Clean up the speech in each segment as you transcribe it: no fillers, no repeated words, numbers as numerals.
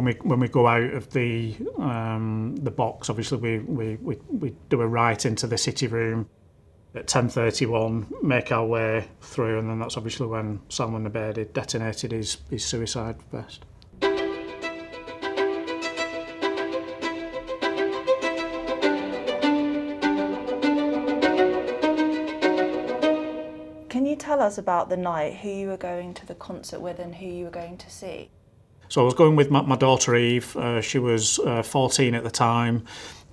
when we go out of the box, obviously we do a right into the city room at 10:31, make our way through, and then that's obviously when Salman Abedi detonated his suicide vest. Can you tell us about the night, who you were going to the concert with and who you were going to see? So I was going with my daughter Eve. She was 14 at the time,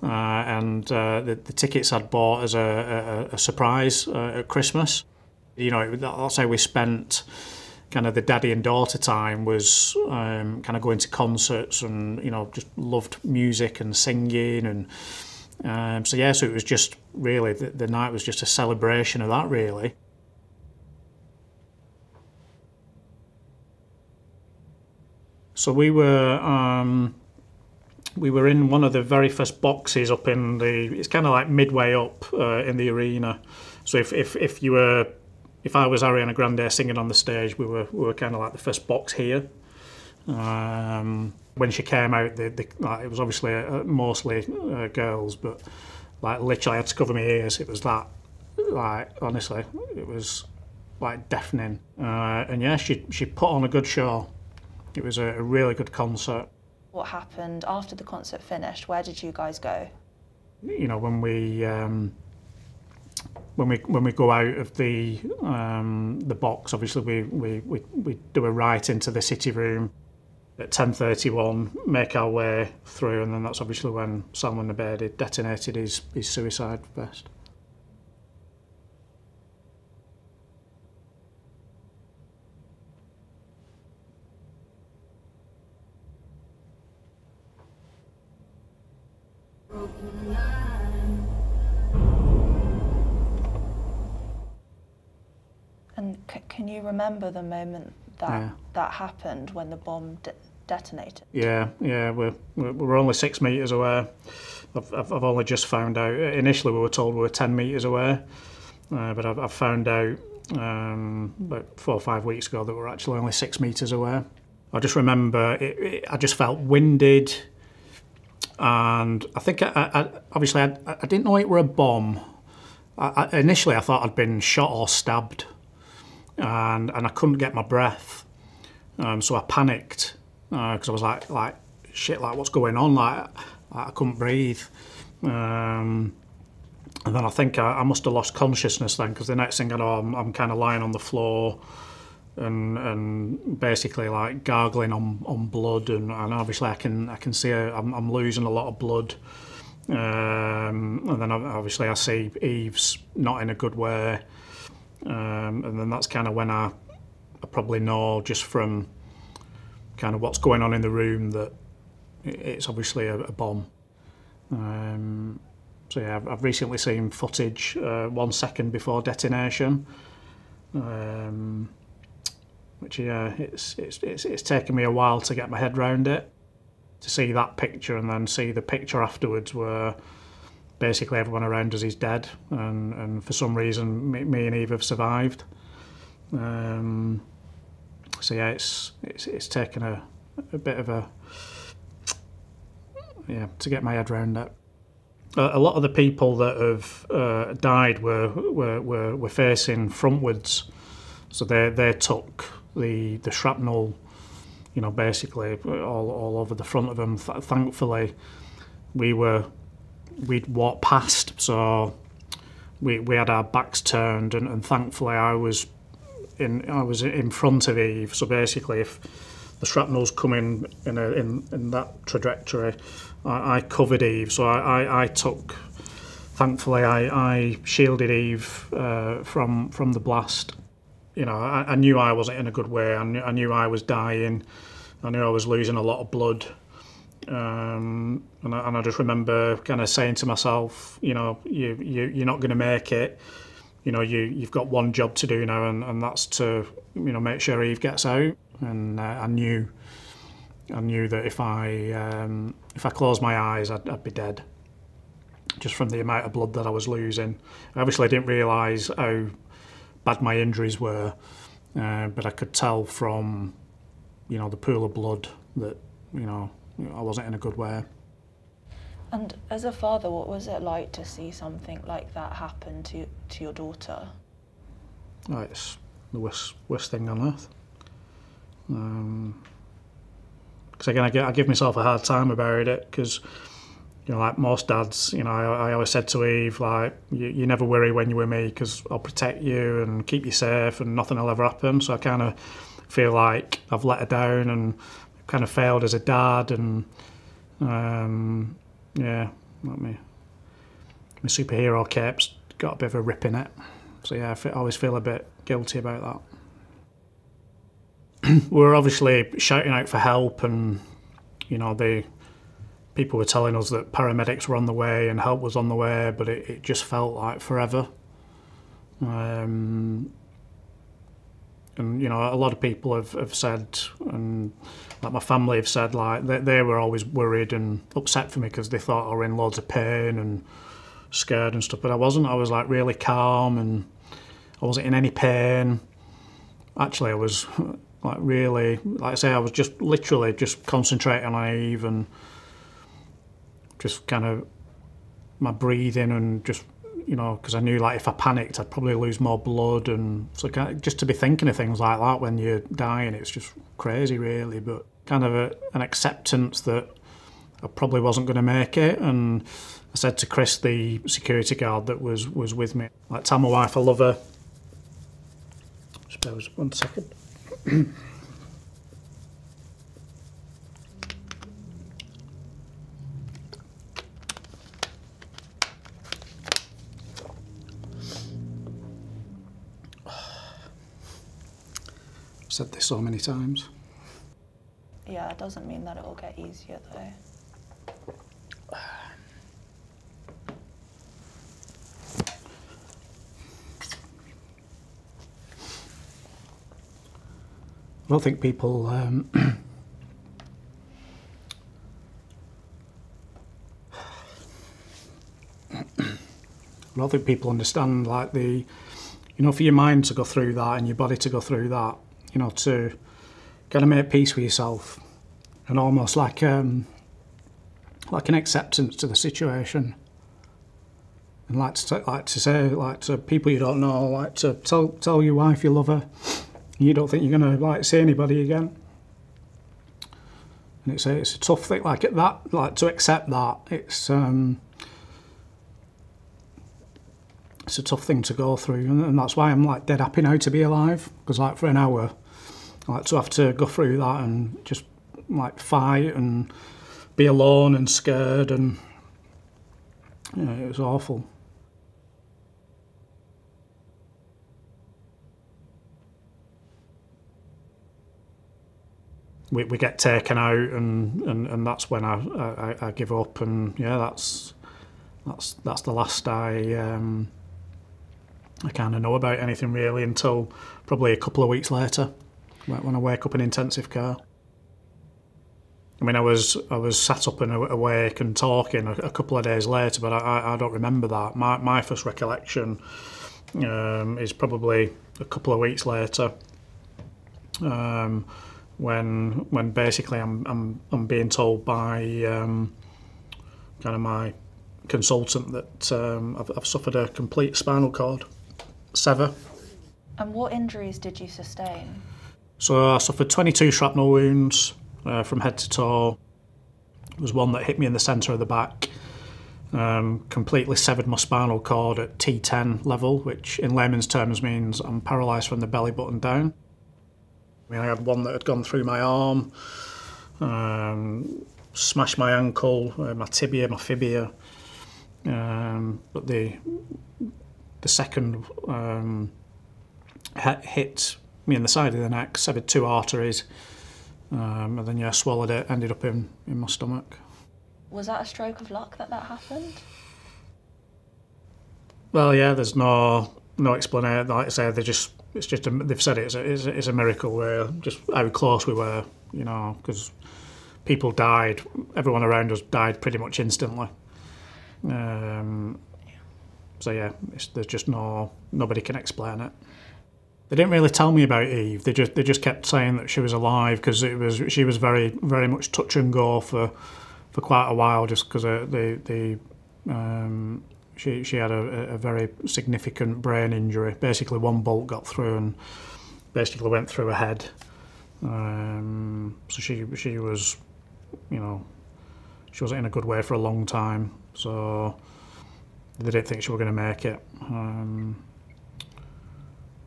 and the tickets I'd bought as a surprise at Christmas. You know, that's how we spent kind of the daddy and daughter time, was kind of going to concerts, and you know, just loved music and singing, and so it was just really the night was just a celebration of that, really. So we were in one of the very first boxes up in it's kind of like midway up in the arena. So if I was Ariana Grande singing on the stage, we were kind of like the first box here. When she came out, like, it was obviously mostly girls, but like literally I had to cover my ears. It was that, like, honestly, it was like deafening. And yeah, she put on a good show. It was a really good concert. What happened after the concert finished? Where did you guys go? You know, when we go out of the box, obviously we do a right into the city room at 10:31, make our way through, and then that's obviously when Salman Abedi detonated his suicide vest. And can you remember the moment that happened when the bomb detonated? Yeah, we're only 6 metres away. I've only just found out. Initially, we were told we were 10 metres away, but I've found out about 4 or 5 weeks ago that we're actually only 6 metres away. I just remember I just felt winded. And I think, obviously, I didn't know it were a bomb. Initially, I thought I'd been shot or stabbed, and I couldn't get my breath. So I panicked because I was like, shit, like what's going on? Like I couldn't breathe. And then I think I must have lost consciousness then, because the next thing I know, I'm kind of lying on the floor, and basically like gargling on blood, and obviously I can see I'm losing a lot of blood, and then obviously I see Eve's not in a good way, and then that's kind of when I probably know, just from kind of what's going on in the room, that it's obviously a bomb. So yeah, I've recently seen footage 1 second before detonation. Which it's taken me a while to get my head around it, to see that picture and then see the picture afterwards where basically everyone around us is dead, and for some reason me and Eve have survived. So yeah, it's taken a bit of to get my head around it. A lot of the people that have died were facing frontwards, so they took the shrapnel, you know, basically all over the front of them. Thankfully, we'd walked past, so we had our backs turned, and thankfully I was in front of Eve. So basically, if the shrapnel's coming in that trajectory, I covered Eve. So I took. Thankfully, I shielded Eve from the blast. You know, I knew I wasn't in a good way. I knew I was dying. I knew I was losing a lot of blood. And I just remember kind of saying to myself, you know, you're not going to make it. You know, you've got one job to do now, and that's to, you know, make sure Eve gets out. And I knew that if I closed my eyes, I'd be dead, just from the amount of blood that I was losing. Obviously, I didn't realise how bad my injuries were, but I could tell from, you know, the pool of blood that I wasn't in a good way. And as a father, what was it like to see something like that happen to your daughter? Oh, it's the worst thing on earth. Because again, I give myself a hard time about it, because like most dads, I always said to Eve, like, you never worry when you're with me, because I'll protect you and keep you safe and nothing will ever happen. So I kind of feel like I've let her down and kind of failed as a dad, and yeah, like my superhero cape's got a bit of a rip in it. So yeah, I always feel a bit guilty about that. We were obviously shouting out for help, and the people were telling us that paramedics were on the way and help was on the way, but it just felt like forever. And a lot of people have said, and like my family have said, like they were always worried and upset for me because they thought I were in loads of pain and scared and stuff, but I wasn't. I was like really calm, and I wasn't in any pain. Actually, I was like really, like I say, I was just literally just concentrating on Eve and just kind of my breathing, and just because I knew like if I panicked I'd probably lose more blood, and so just to be thinking of things like that when you're dying, it's just crazy really. But kind of an acceptance that I probably wasn't going to make it. And I said to Chris, the security guard that was with me, like, tell my wife I love her. Just bear with us 1 second. I've said this so many times. Yeah, it doesn't mean that it will get easier though. I don't think people I don't think people understand, like, the for your mind to go through that and your body to go through that, to kind of make peace with yourself, and almost like an acceptance to the situation, and like to say, like, to people you don't know, like to tell your wife you love her. You don't think you're going to like see anybody again, and it's a tough thing. Like that, like to accept that, it's a tough thing to go through, and that's why I'm like dead happy now to be alive. Because like for an hour, like to have to go through that and just like fight and be alone and scared, and it was awful. We get taken out, and that's when I give up, and yeah, that's the last I kind of know about anything really, until probably a couple of weeks later when I wake up in intensive care. I mean, I was sat up and awake and talking a couple of days later, but I don't remember that. My first recollection is probably a couple of weeks later. When basically I'm being told by kind of my consultant that I've suffered a complete spinal cord sever. And what injuries did you sustain? So I suffered 22 shrapnel wounds from head to toe. There was one that hit me in the centre of the back. Completely severed my spinal cord at T10 level, which in layman's terms means I'm paralysed from the belly button down. I mean, I had one that had gone through my arm, smashed my ankle, my tibia, my fibia. But the second hit me in the side of the neck, severed 2 arteries, and then yeah, swallowed it, ended up in my stomach. Was that a stroke of luck that happened? Well, yeah, there's no explanation. Like I say, they've said it's a miracle, just how close we were, because people died, everyone around us died pretty much instantly. So yeah, there's just nobody can explain it. They didn't really tell me about Eve. They just kept saying that she was alive, because she was very much touch and go for quite a while, just because she had a very significant brain injury. Basically, one bolt got through and basically went through her head. So she was, you know, she wasn't in a good way for a long time. So they didn't think she was going to make it.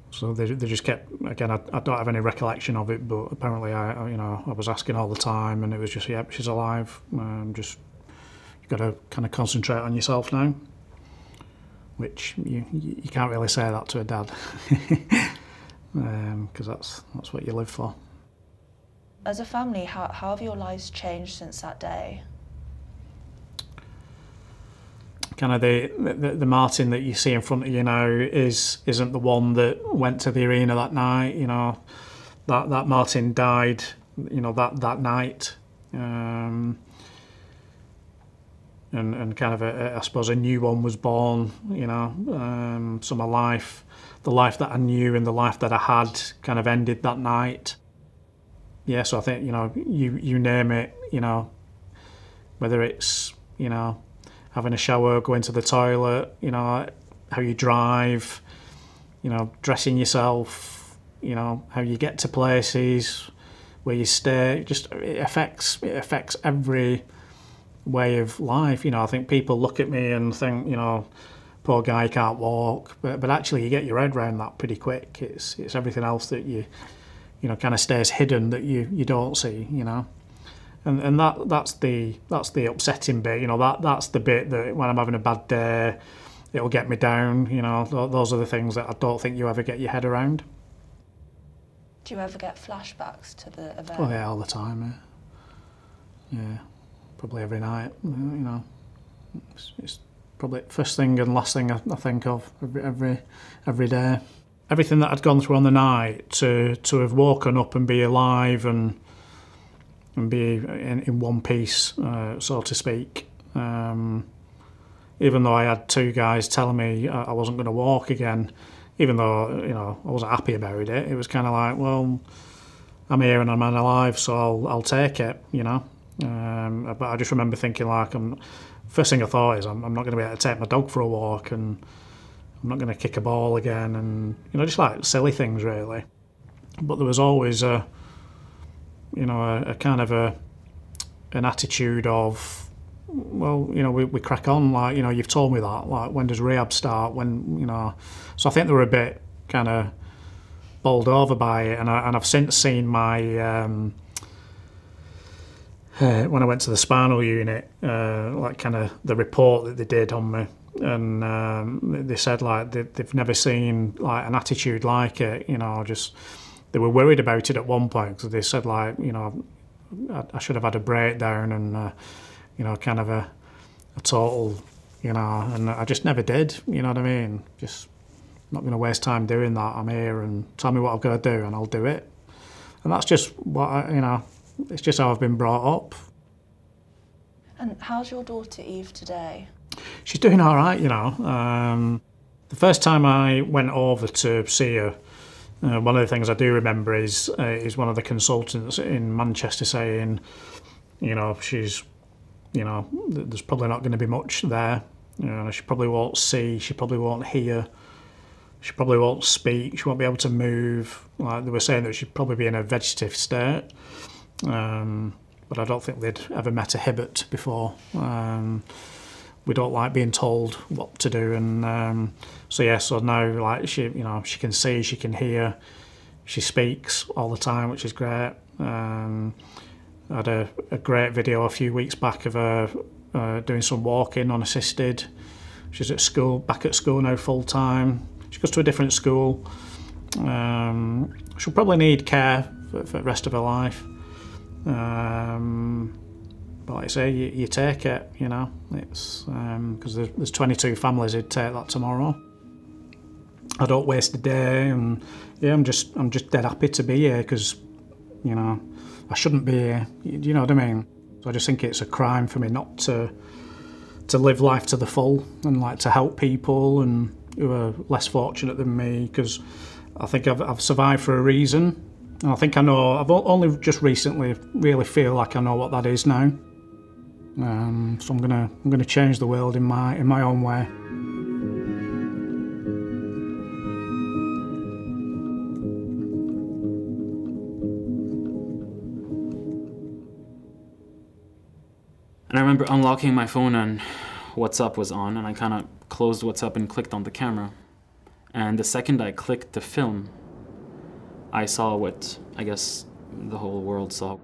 So they just kept, again, I don't have any recollection of it, but apparently I was asking all the time, and it was just, yep, she's alive. Just, you've got to kind of concentrate on yourself now, which you can't really say that to a dad, because that's what you live for. As a family, how have your lives changed since that day? Kind of the Martin that you see in front of you now isn't the one that went to the arena that night. You know, that Martin died, you know, that night, and kind of I suppose a new one was born. You know, so my life, the life that I knew and the life that I had, kind of ended that night. Yeah, so I think, you know, you name it, you know, whether it's, you know, having a shower, going to the toilet, you know, how you drive, you know, dressing yourself, you know, how you get to places, where you stay, just it affects every way of life. You know, I think people look at me and think, you know, poor guy can't walk, but actually you get your head around that pretty quick. It's everything else that you know, kind of stays hidden that you don't see, you know. And that's the upsetting bit, you know, that's the bit that when I'm having a bad day, it'll get me down, you know. Those are the things that I don't think you ever get your head around. Do you ever get flashbacks to the event? Oh yeah, all the time, yeah. Probably every night, you know. It's probably first thing and last thing I think of every day. Everything that I'd gone through on the night, to have woken up and be alive and be in one piece, so to speak. Even though I had two guys telling me I wasn't going to walk again, even though, you know, I wasn't happy about it, it was kind of like, well, I'm here and I'm alive, so I'll take it, you know. But I just remember thinking, like, first thing I thought is I'm not going to be able to take my dog for a walk, and I'm not going to kick a ball again, and, you know, just like silly things really. But there was always a kind of an attitude of, well, you know, we crack on, like, you know, you've told me that, like, when does rehab start, when, you know. So I think they were a bit kind of bowled over by it, and I've since seen my when I went to the spinal unit, like kind of the report that they did on me, and they said, like, they've never seen, like, an attitude like it, you know. Just, they were worried about it at one point, because they said, like, you know, I should have had a breakdown and you know, kind of a total, you know, and I just never did, you know what I mean. Just not going to waste time doing that. I'm here, and tell me what I've got to do and I'll do it. And that's just what you know, it's just how I've been brought up. And how's your daughter Eve today? She's doing all right, you know. The first time I went over to see her, one of the things I do remember is one of the consultants in Manchester saying, you know, she's, you know, there's probably not going to be much there. You know, she probably won't see, she probably won't hear, she probably won't speak, she won't be able to move. Like, they were saying that she'd probably be in a vegetative state. But I don't think they'd ever met a Hibbert before. We don't like being told what to do, and so yeah. So now, like, she, you know, she can see, she can hear, she speaks all the time, which is great. I had a great video a few weeks back of her doing some walking unassisted. She's at school, back at school now full time. She goes to a different school. She'll probably need care for the rest of her life. But like I say, you take it, you know. It's because there's 22 families who'd take that tomorrow. I don't waste a day, and yeah, I'm just dead happy to be here, because, you know, I shouldn't be here. You know what I mean? So I just think it's a crime for me not to live life to the full, and like to help people and who are less fortunate than me, because I think I've survived for a reason. And I think I know, I've only just recently really feel like I know what that is now. So I'm gonna change the world in my own way. And I remember unlocking my phone and WhatsApp was on, and I kind of closed WhatsApp and clicked on the camera. And the second I clicked the film, I saw what I guess the whole world saw.